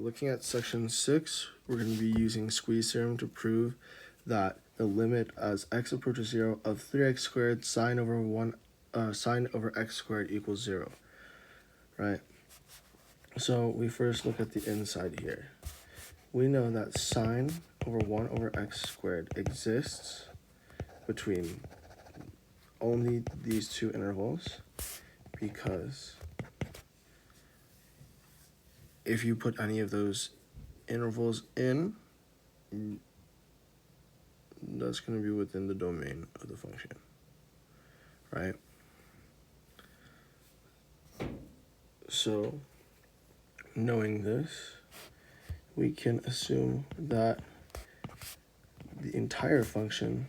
looking at section 6, we're going to be using squeeze theorem to prove that the limit as x approaches 0 of 3x squared sine over x squared equals 0, right? So we first look at the inside here. We know that sine over 1 over x squared exists between only these two intervals, because if you put any of those intervals in, that's going to be within the domain of the function, right? So, knowing this, we can assume that the entire function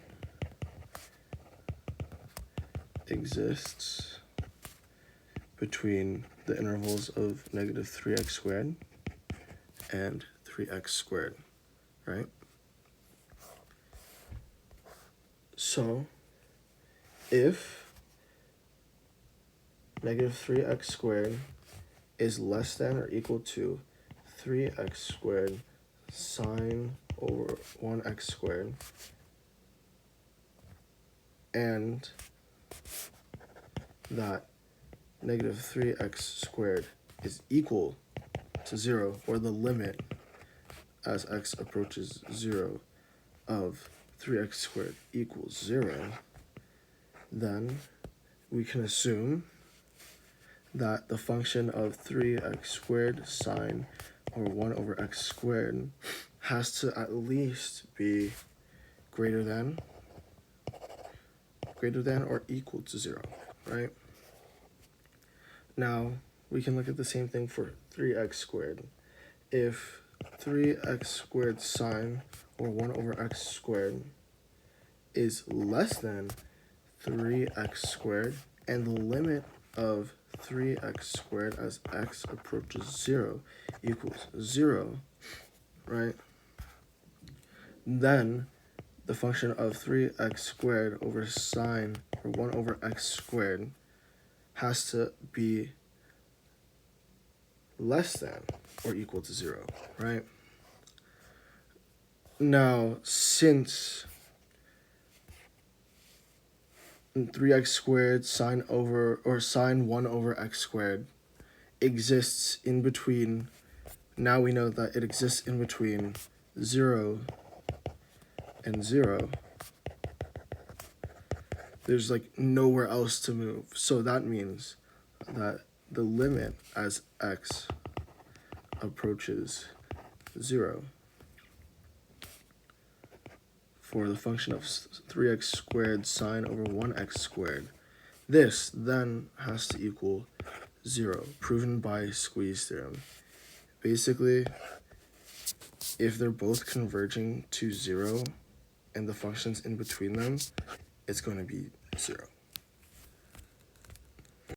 exists between the intervals of negative 3x squared and 3x squared, right? So, if negative 3x squared is less than or equal to 3x squared sine over 1x squared, and that negative 3x squared is equal to 0, or the limit as x approaches 0 of 3x squared equals 0, then we can assume that the function of 3x squared sine over 1 over x squared has to at least be greater than or equal to 0, right? Now, we can look at the same thing for 3x squared. If 3x squared sine or 1 over x squared is less than 3x squared, and the limit of 3x squared as x approaches 0 equals 0, right? Then the function of 3x squared over sine or 1 over x squared has to be less than or equal to 0, right? Now, since 3x squared sine 1 over x squared exists in between, now we know that it exists in between 0 and 0. There's like nowhere else to move. So that means that the limit as x approaches 0 for the function of 3x squared sine over 1x squared, this then has to equal 0, proven by squeeze theorem. Basically, if they're both converging to 0 and the function's in between them, it's going to be 0.